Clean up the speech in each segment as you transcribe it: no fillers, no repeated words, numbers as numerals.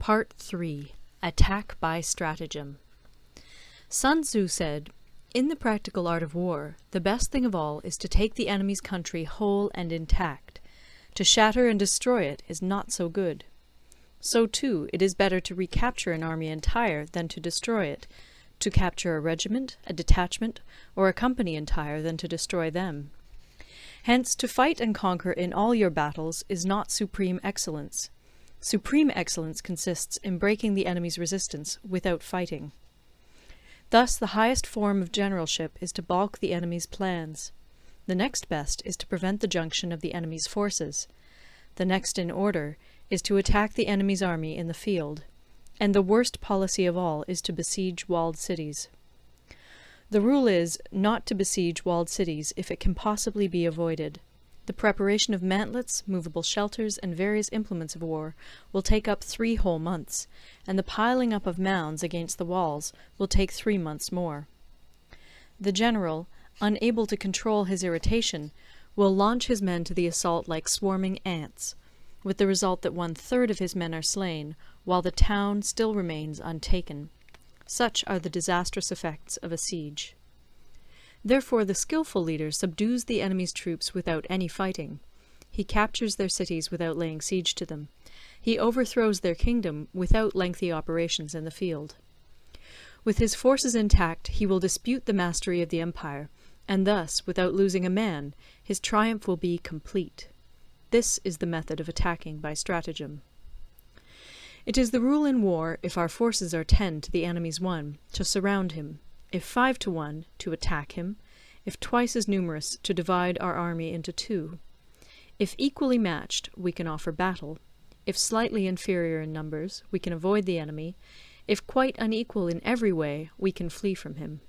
Part 3. Attack by Stratagem. Sun Tzu said, "In the practical art of war, the best thing of all is to take the enemy's country whole and intact. To shatter and destroy it is not so good. So too, it is better to recapture an army entire than to destroy it, to capture a regiment, a detachment, or a company entire than to destroy them. Hence, to fight and conquer in all your battles is not supreme excellence. Supreme excellence consists in breaking the enemy's resistance without fighting. Thus, the highest form of generalship is to balk the enemy's plans. The next best is to prevent the junction of the enemy's forces. The next in order is to attack the enemy's army in the field. And the worst policy of all is to besiege walled cities. The rule is not to besiege walled cities if it can possibly be avoided. The preparation of mantlets, movable shelters, and various implements of war will take up 3 whole months, and the piling up of mounds against the walls will take 3 months more. The general, unable to control his irritation, will launch his men to the assault like swarming ants, with the result that 1/3 of his men are slain, while the town still remains untaken. Such are the disastrous effects of a siege. Therefore the skilful leader subdues the enemy's troops without any fighting. He captures their cities without laying siege to them. He overthrows their kingdom without lengthy operations in the field. With his forces intact, he will dispute the mastery of the empire, and thus, without losing a man, his triumph will be complete. This is the method of attacking by stratagem. It is the rule in war, if our forces are 10 to the enemy's 1, to surround him; if 5 to 1, to attack him; if twice as numerous, to divide our army into 2. If equally matched, we can offer battle; if slightly inferior in numbers, we can avoid the enemy; if quite unequal in every way, we can flee from him.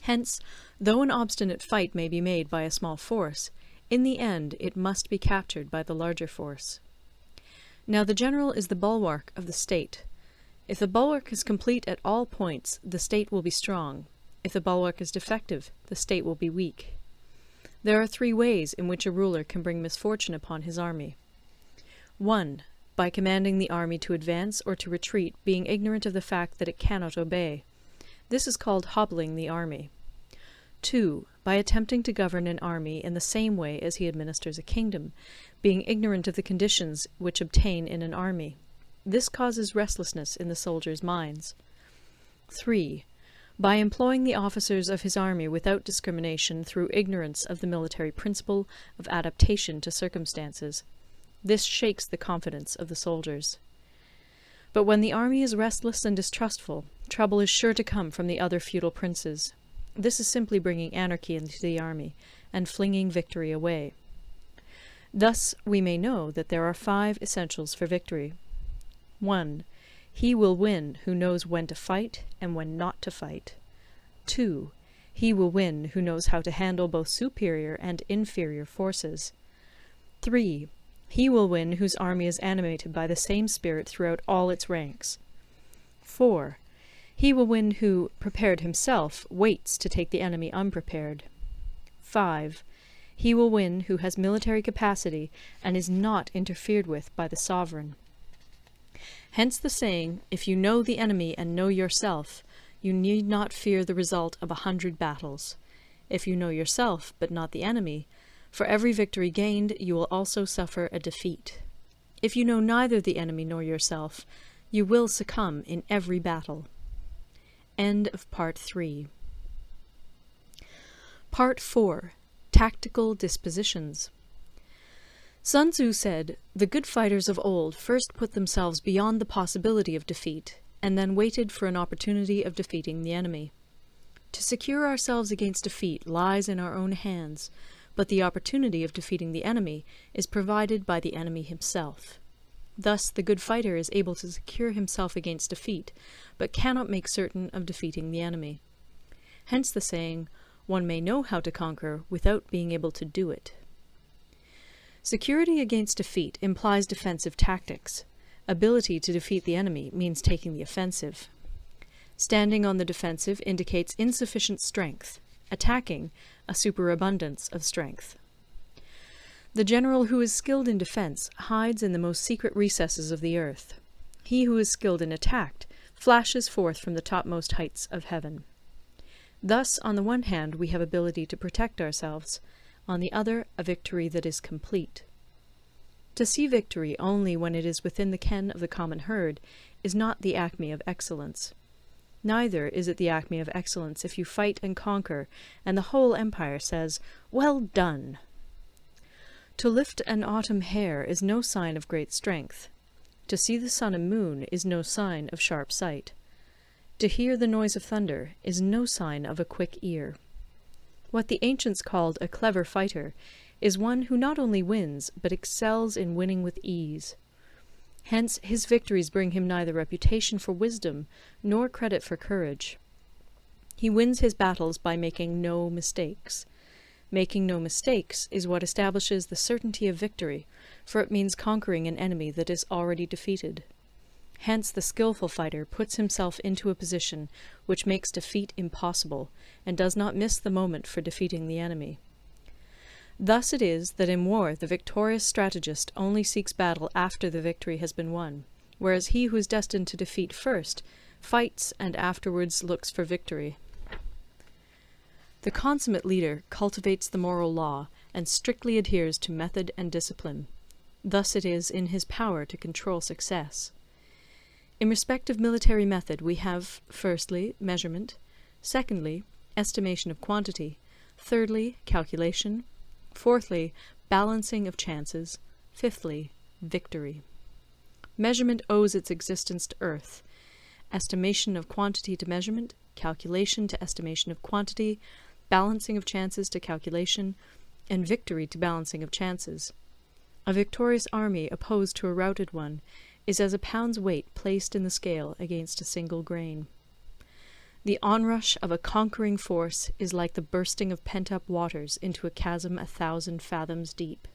Hence, though an obstinate fight may be made by a small force, in the end it must be captured by the larger force. Now the general is the bulwark of the state. If the bulwark is complete at all points, the state will be strong. If the bulwark is defective, the state will be weak. There are 3 ways in which a ruler can bring misfortune upon his army. 1. By commanding the army to advance or to retreat, being ignorant of the fact that it cannot obey. This is called hobbling the army. 2. By attempting to govern an army in the same way as he administers a kingdom, being ignorant of the conditions which obtain in an army. This causes restlessness in the soldiers' minds. 3. By employing the officers of his army without discrimination through ignorance of the military principle of adaptation to circumstances. This shakes the confidence of the soldiers. But when the army is restless and distrustful, trouble is sure to come from the other feudal princes. This is simply bringing anarchy into the army, and flinging victory away. Thus we may know that there are 5 essentials for victory. 1. He will win who knows when to fight and when not to fight. 2. He will win who knows how to handle both superior and inferior forces. 3. He will win whose army is animated by the same spirit throughout all its ranks. 4. He will win who, prepared himself, waits to take the enemy unprepared. 5. He will win who has military capacity and is not interfered with by the sovereign. Hence the saying, if you know the enemy and know yourself, you need not fear the result of 100 battles. If you know yourself, but not the enemy, for every victory gained you will also suffer a defeat. If you know neither the enemy nor yourself, you will succumb in every battle. End of Part 3. Part 4. Tactical Dispositions. Sun Tzu said, "The good fighters of old first put themselves beyond the possibility of defeat, and then waited for an opportunity of defeating the enemy. To secure ourselves against defeat lies in our own hands, but the opportunity of defeating the enemy is provided by the enemy himself. Thus the good fighter is able to secure himself against defeat, but cannot make certain of defeating the enemy. Hence the saying, one may know how to conquer without being able to do it." Security against defeat implies defensive tactics. Ability to defeat the enemy means taking the offensive. Standing on the defensive indicates insufficient strength. Attacking, a superabundance of strength. The general who is skilled in defense hides in the most secret recesses of the earth. He who is skilled in attack flashes forth from the topmost heights of heaven. Thus, on the one hand, we have ability to protect ourselves, on the other, a victory that is complete. To see victory only when it is within the ken of the common herd is not the acme of excellence. Neither is it the acme of excellence if you fight and conquer, and the whole empire says, "Well done!" To lift an autumn hair is no sign of great strength. To see the sun and moon is no sign of sharp sight. To hear the noise of thunder is no sign of a quick ear. What the ancients called a clever fighter is one who not only wins, but excels in winning with ease. Hence his victories bring him neither reputation for wisdom nor credit for courage. He wins his battles by making no mistakes. Making no mistakes is what establishes the certainty of victory, for it means conquering an enemy that is already defeated. Hence the skillful fighter puts himself into a position which makes defeat impossible, and does not miss the moment for defeating the enemy. Thus it is that in war the victorious strategist only seeks battle after the victory has been won, whereas he who is destined to defeat first fights and afterwards looks for victory. The consummate leader cultivates the moral law and strictly adheres to method and discipline. Thus it is in his power to control success. In respect of military method we have, firstly, measurement, secondly, estimation of quantity, thirdly, calculation, fourthly, balancing of chances, fifthly, victory. Measurement owes its existence to earth, estimation of quantity to measurement, calculation to estimation of quantity, balancing of chances to calculation, and victory to balancing of chances. A victorious army opposed to a routed one is as a pound's weight placed in the scale against a single grain. The onrush of a conquering force is like the bursting of pent-up waters into a chasm 1,000 fathoms deep.